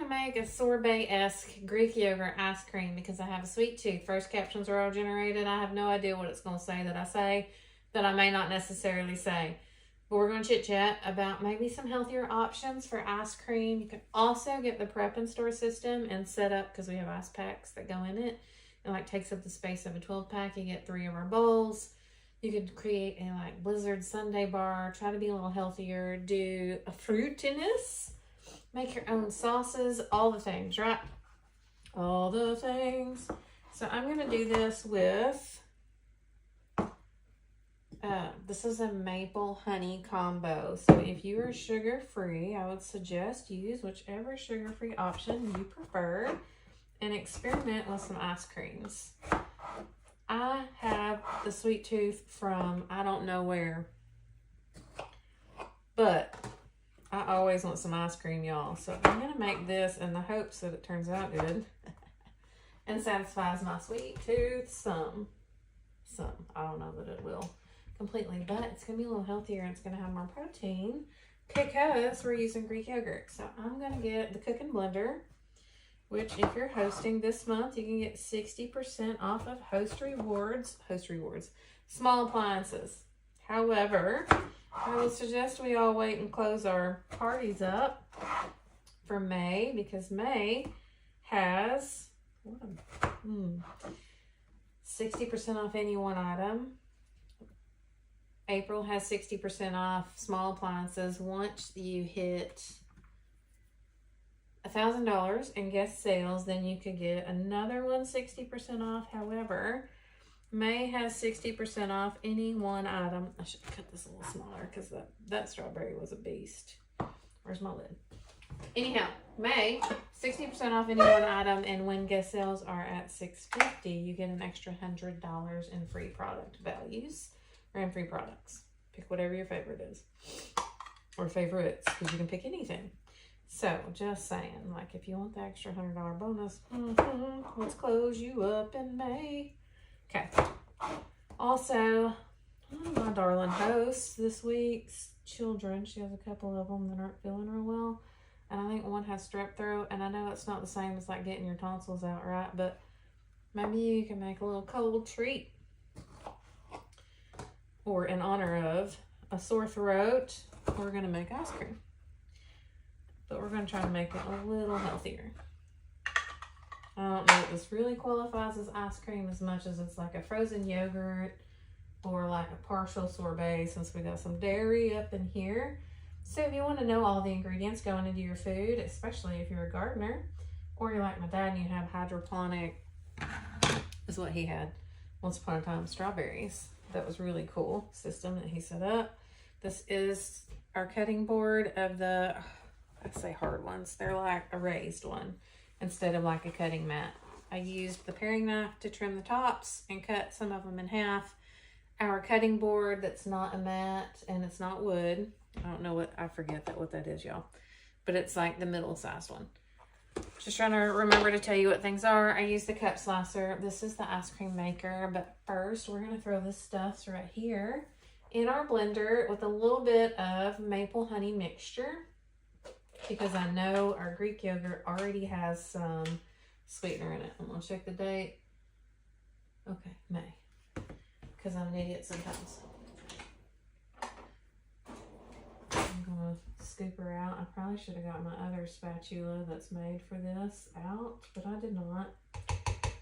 to make a sorbet-esque Greek yogurt ice cream because I have a sweet tooth. First captions are all generated. I have no idea what it's going to say that I may not necessarily say. But we're going to chit-chat about maybe some healthier options for ice cream. You can also get the prep and store system and set up, because we have ice packs that go in it. It like takes up the space of a 12-pack. You get 3 of our bowls. You could create a like Blizzard sundae bar. Try to be a little healthier. Do a fruitiness. Make your own sauces. All the things, right? All the things. So I'm going to do this with... this is a maple honey combo. So if you are sugar-free, I would suggest use whichever sugar-free option you prefer and experiment with some ice creams. I have the sweet tooth from I don't know where, but I always want some ice cream, y'all. So I'm going to make this in the hopes that it turns out good and satisfies my sweet tooth some. I don't know that it will completely, but it's going to be a little healthier and it's going to have more protein because we're using Greek yogurt. So I'm going to get the Cooking Blender, which if you're hosting this month, you can get 60% off of Host Rewards, small appliances. However, I would suggest we all wait and close our parties up for May, because May has 60% off any one item. April has 60% off small appliances. Once you hit $1,000 in guest sales, then you could get another one 60% off. However, May has 60% off any one item. I should cut this a little smaller because that strawberry was a beast. Where's my lid? Anyhow, May, 60% off any one item, and when guest sales are at $650, you get an extra $100 in free product values or in free products. Pick whatever your favorite is, or favorites, because you can pick anything. So, just saying, like, if you want the extra $100 bonus, let's close you up in May. Okay. Also, my darling host this week's children, she has a couple of them that aren't feeling real well. And I think one has strep throat. And I know it's not the same as like getting your tonsils out, right? But maybe you can make a little cold treat. Or in honor of a sore throat, we're going to make ice cream. But we're going to try to make it a little healthier. I don't know if this really qualifies as ice cream as much as it's like a frozen yogurt or like a partial sorbet, since we got some dairy up in here. So if you want to know all the ingredients going into your food, especially if you're a gardener, or you're like my dad and you have hydroponic, is what he had once upon a time, strawberries. That was really cool system that he set up. This is our cutting board of the, I'd say hard ones. They're like a raised one instead of like a cutting mat. I used the paring knife to trim the tops and cut some of them in half. Our cutting board that's not a mat and it's not wood. I don't know what, I forget what that is, y'all. But it's like the middle-sized one. Just trying to remember to tell you what things are. I use the cup slicer. This is the ice cream maker. But first, we're going to throw this stuff right here in our blender with a little bit of maple honey mixture, because I know our Greek yogurt already has some sweetener in it. I'm going to check the date. Okay, May. Because I'm an idiot sometimes. I'm going to scoop her out. I probably should have got my other spatula that's made for this out, but I did not.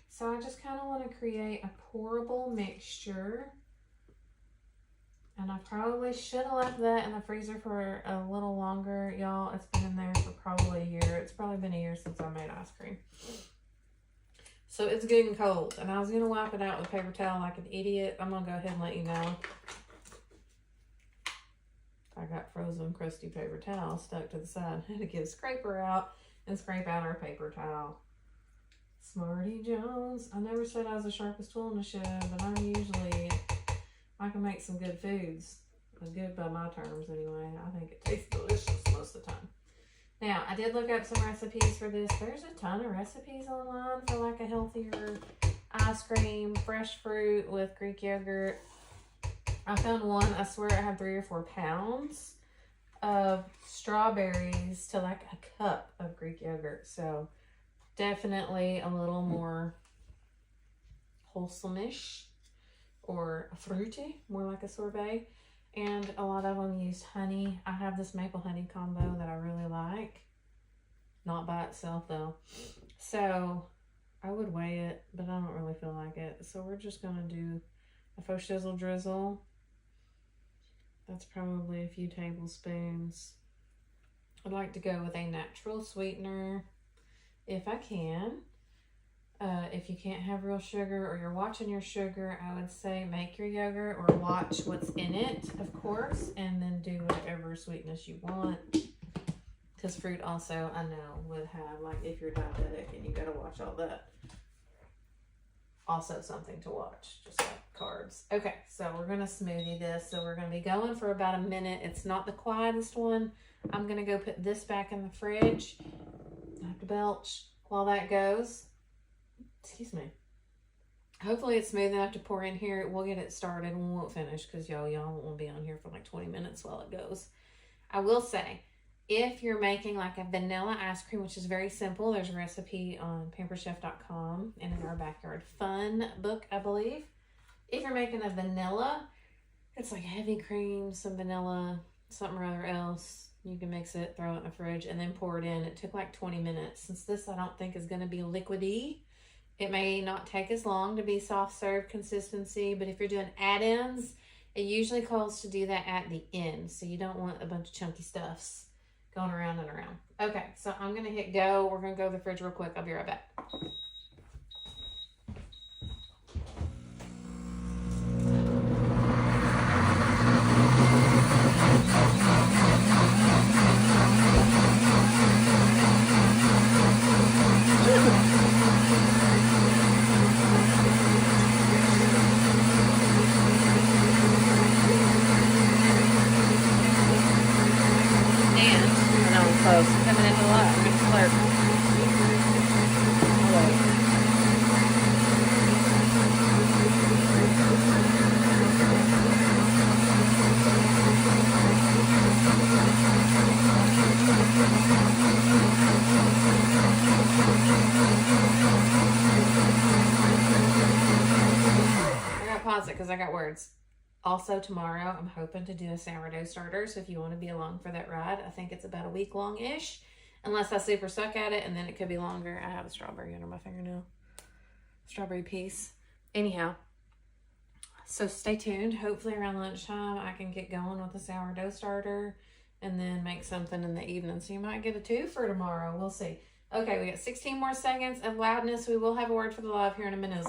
So I just kind of want to create a pourable mixture. And I probably should have left that in the freezer for a little longer. Y'all, it's been in there for probably a year. It's probably been a year since I made ice cream. So it's getting cold. And I was going to wipe it out with a paper towel like an idiot. I'm going to go ahead and let you know. I got frozen crusty paper towel stuck to the side. I had to get a scraper out and scrape out our paper towel. Smarty Jones. I never said I was the sharpest tool in the shed, but I'm usually... I can make some good foods. Good by my terms anyway. I think it tastes delicious most of the time. Now, I did look up some recipes for this. There's a ton of recipes online for like a healthier ice cream, fresh fruit with Greek yogurt. I found one, I swear it had 3 or 4 pounds of strawberries to like a cup of Greek yogurt. So definitely a little more wholesome-ish or fruity, more like a sorbet. And a lot of them use honey. I have this maple honey combo that I really like. Not by itself though. So I would weigh it, but I don't really feel like it. So we're just gonna do a faux shizzle drizzle. That's probably a few tablespoons. I'd like to go with a natural sweetener if I can. If you can't have real sugar or you're watching your sugar, I would say make your yogurt or watch what's in it, of course, and then do whatever sweetness you want. Because fruit also, I know, would have, like, if you're diabetic and you got to watch all that, also something to watch, just like carbs. Okay, so we're going to smoothie this. So we're going to be going for about a minute. It's not the quietest one. I'm going to go put this back in the fridge. I have to belch while that goes. Excuse me. Hopefully it's smooth enough to pour in here. We'll get it started and we won't finish because y'all won't be on here for like 20 minutes while it goes. I will say, if you're making like a vanilla ice cream, which is very simple, there's a recipe on pamperchef.com and in our Backyard Fun book, I believe. If you're making a vanilla, it's like heavy cream, some vanilla, something or other else. You can mix it, throw it in the fridge, and then pour it in. It took like 20 minutes. Since this I don't think is going to be liquidy, it may not take as long to be soft serve consistency, but if you're doing add-ins, it usually calls to do that at the end. So you don't want a bunch of chunky stuffs going around and around. Okay, so I'm going to hit go. We're going to go to the fridge real quick. I'll be right back. Close. Coming into the light. I'm going to slurp. I gotta pause it because I got words. Also tomorrow, I'm hoping to do a sourdough starter. So if you want to be along for that ride, I think it's about a week long-ish. Unless I super suck at it, and then it could be longer. I have a strawberry under my fingernail. Strawberry piece. Anyhow, so stay tuned. Hopefully around lunchtime, I can get going with the sourdough starter and then make something in the evening. So you might get a 2 for tomorrow. We'll see. Okay, we got 16 more seconds of loudness. We will have a word for the live here in a minute.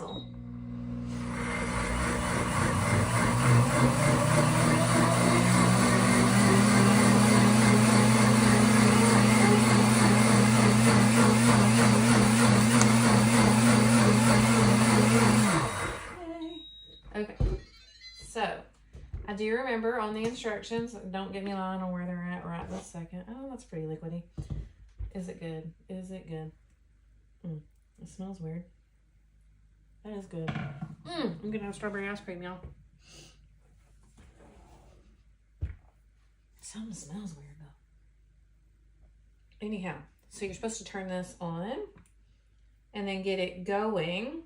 Okay, so I do remember on the instructions, don't get me lying on where they're at right this second. Oh, that's pretty liquidy. Is it good? Is it good? It smells weird. That is good. I'm gonna have strawberry ice cream, y'all. Something smells weird though. Anyhow, so you're supposed to turn this on and then get it going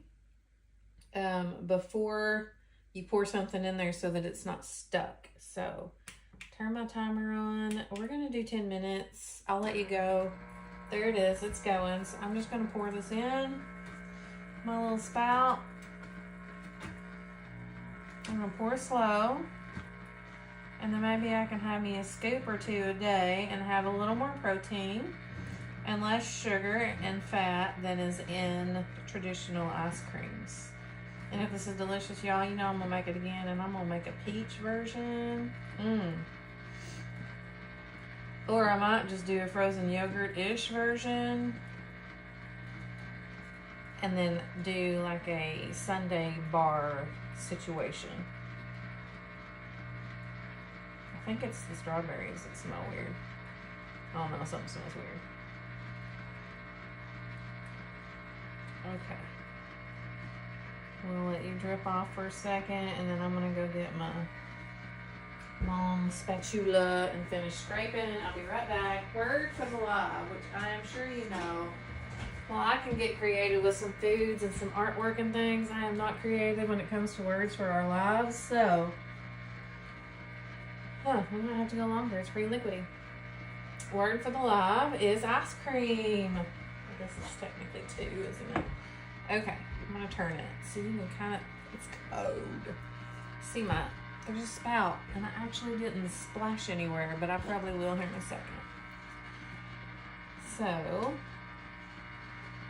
before you pour something in there so that it's not stuck. So turn my timer on. We're gonna do 10 minutes. I'll let you go. There it is, it's going. So I'm just gonna pour this in my little spout. I'm gonna pour slow. And then maybe I can have me a scoop or 2 a day and have a little more protein and less sugar and fat than is in traditional ice creams. And if this is delicious, y'all, you know I'm gonna make it again, and I'm gonna make a peach version. Or I might just do a frozen yogurt-ish version and then do like a sundae bar situation. I think it's the strawberries that smell weird. I don't know, something smells weird. Okay. We'll let you drip off for a second, and then I'm gonna go get my long spatula and finish scraping. I'll be right back. Word for the live, which I am sure you know. Well, I can get creative with some foods and some artwork and things. I am not creative when it comes to words for our lives, so we might have to go longer. It's pretty liquidy. Word for the live is ice cream. This is technically 2, isn't it? Okay, I'm gonna turn it so you can kind of, it's cold. See there's a spout, and I actually didn't splash anywhere, but I probably will here in a second. So,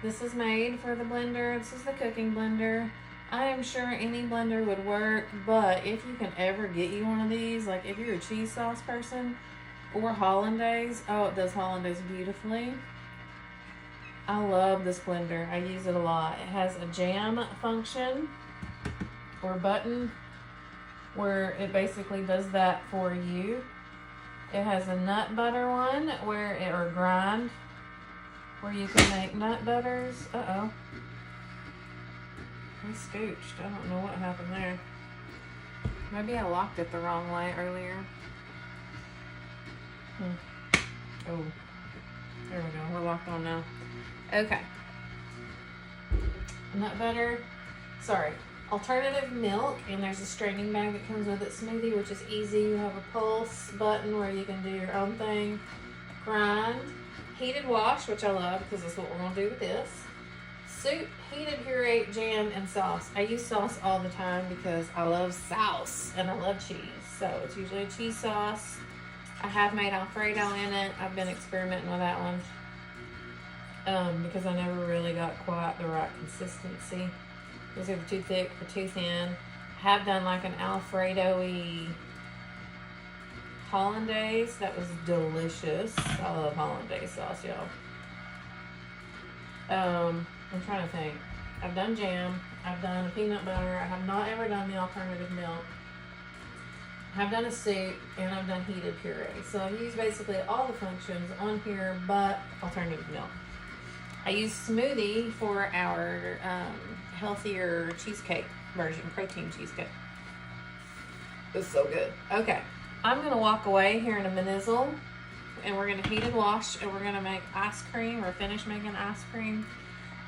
this is made for the blender. This is the cooking blender. I am sure any blender would work, but if you can ever get you one of these, like if you're a cheese sauce person, or hollandaise. Oh, it does hollandaise beautifully. I love this blender. I use it a lot. It has a jam function or button where it basically does that for you. It has a nut butter one or grind where you can make nut butters. Uh-oh. I scooched. I don't know what happened there. Maybe I locked it the wrong way earlier. Oh, there we go. We're locked on now. Okay. Nut butter. Sorry. Alternative milk, and there's a straining bag that comes with it. Smoothie, which is easy. You have a pulse button where you can do your own thing. Grind. Heated wash, which I love because that's what we're going to do with this. Soup, heated puree, jam, and sauce. I use sauce all the time because I love sauce and I love cheese. So it's usually a cheese sauce. I have made Alfredo in it. I've been experimenting with that one because I never really got quite the right consistency. It was either too thick or too thin. I have done like an Alfredo-y hollandaise. That was delicious. I love hollandaise sauce, y'all. I'm trying to think. I've done jam. I've done peanut butter. I have not ever done the alternative milk. I've done a soup, and I've done heated puree. So I've used basically all the functions on here, but alternative milk. I use smoothie for our healthier cheesecake version, protein cheesecake. It's so good. Okay, I'm going to walk away here in a minizzle, and we're going to heat and wash, and we're going to make ice cream, or finish making ice cream.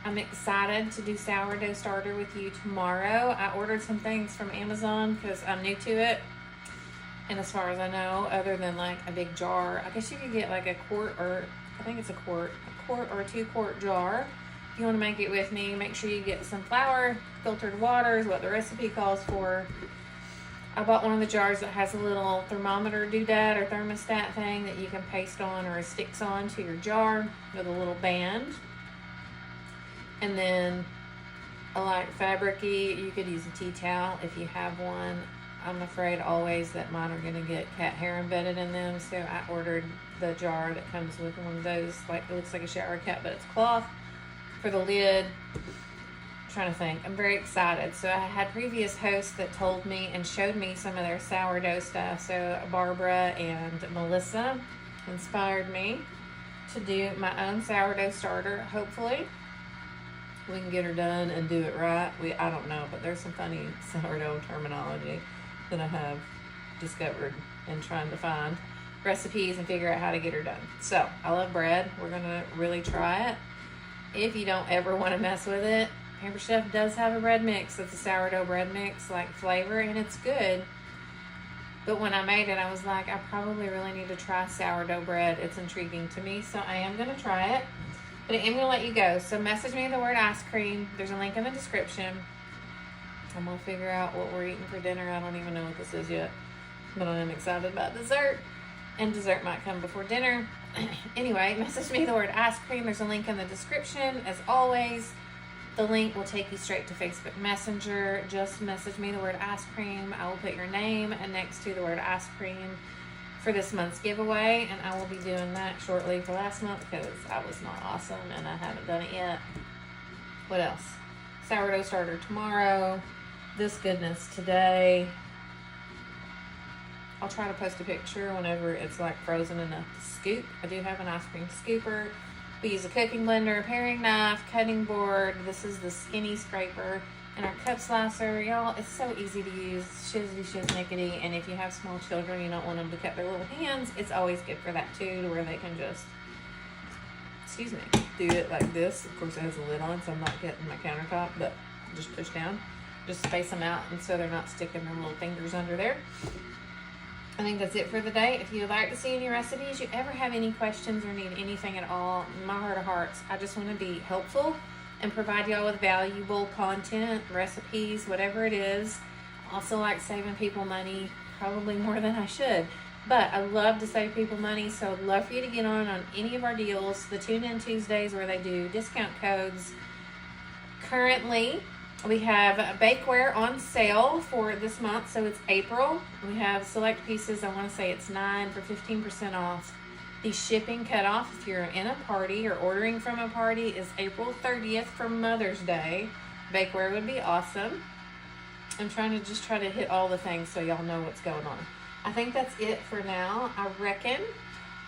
I'm excited to do sourdough starter with you tomorrow. I ordered some things from Amazon because I'm new to it. And as far as I know, other than like a big jar, I guess you could get like a quart or a 2-quart jar. If you want to make it with me, make sure you get some flour, filtered water is what the recipe calls for. I bought one of the jars that has a little thermometer doodad or thermostat thing that you can paste on or sticks on to your jar with a little band. And then a light fabric-y, you could use a tea towel if you have one. I'm afraid always that mine are going to get cat hair embedded in them, so I ordered the jar that comes with one of those, like it looks like a shower cap, but it's cloth for the lid. I'm trying to think. I'm very excited. So I had previous hosts that told me and showed me some of their sourdough stuff. So Barbara and Melissa inspired me to do my own sourdough starter. Hopefully we can get her done and do it right. I don't know, but there's some funny sourdough terminology that I have discovered and trying to find recipes and figure out how to get her done. So I love bread. We're gonna really try it. If you don't ever want to mess with it, Pampered Chef does have a bread mix. It's a sourdough bread mix like flavor, and it's good. But when I made it, I was like, I probably really need to try sourdough bread. It's intriguing to me, so I am gonna try it. But I am gonna let you go. So message me the word ice cream. There's a link in the description. I'm gonna figure out what we're eating for dinner. I don't even know what this is yet, but I am excited about dessert, and dessert might come before dinner. Anyway, message me the word ice cream. There's a link in the description. As always, the link will take you straight to Facebook Messenger. Just message me the word ice cream. I will put your name next to the word ice cream for this month's giveaway, and I will be doing that shortly for last month because I was not awesome and I haven't done it yet. What else? Sourdough starter tomorrow. This goodness today. I'll try to post a picture whenever it's like frozen enough to scoop. I do have an ice cream scooper. We use a cooking blender, a paring knife, cutting board. This is the skinny scraper. And our cup slicer, y'all, it's so easy to use. Shizzy shiznickety. And if you have small children, you don't want them to cut their little hands. It's always good for that too, to where they can just, excuse me, do it like this. Of course, it has a lid on, so I'm not getting my countertop, but just push down. Just space them out, and so they're not sticking their little fingers under there. I think that's it for the day. If you'd like to see any recipes, you ever have any questions or need anything at all, my heart of hearts, I just want to be helpful and provide y'all with valuable content, recipes, whatever it is. Also like saving people money, probably more than I should. But I love to save people money, so I'd love for you to get on any of our deals. The Tune In Tuesdays where they do discount codes. Currently, we have bakeware on sale for this month, so it's April. We have select pieces. I want to say it's 9 for 15% off. The shipping cutoff, if you're in a party or ordering from a party, is April 30th for Mother's Day. Bakeware would be awesome. I'm trying to hit all the things so y'all know what's going on. I think that's it for now. I reckon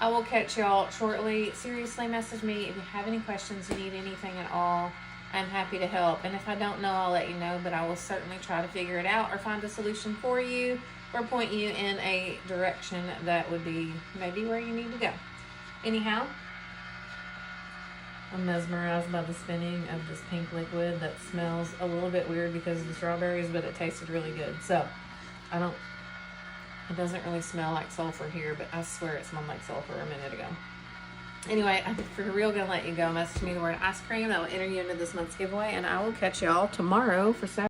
I will catch y'all shortly. Seriously, message me if you have any questions, you need anything at all. I'm happy to help. And if I don't know, I'll let you know, but I will certainly try to figure it out or find a solution for you or point you in a direction that would be maybe where you need to go. Anyhow, I'm mesmerized by the spinning of this pink liquid that smells a little bit weird because of the strawberries, but it tasted really good. So, it doesn't really smell like sulfur here, but I swear it smelled like sulfur a minute ago. Anyway, I'm for real gonna let you go. Message me the word ice cream. That will enter you into this month's giveaway, and I will catch y'all tomorrow for Saturday.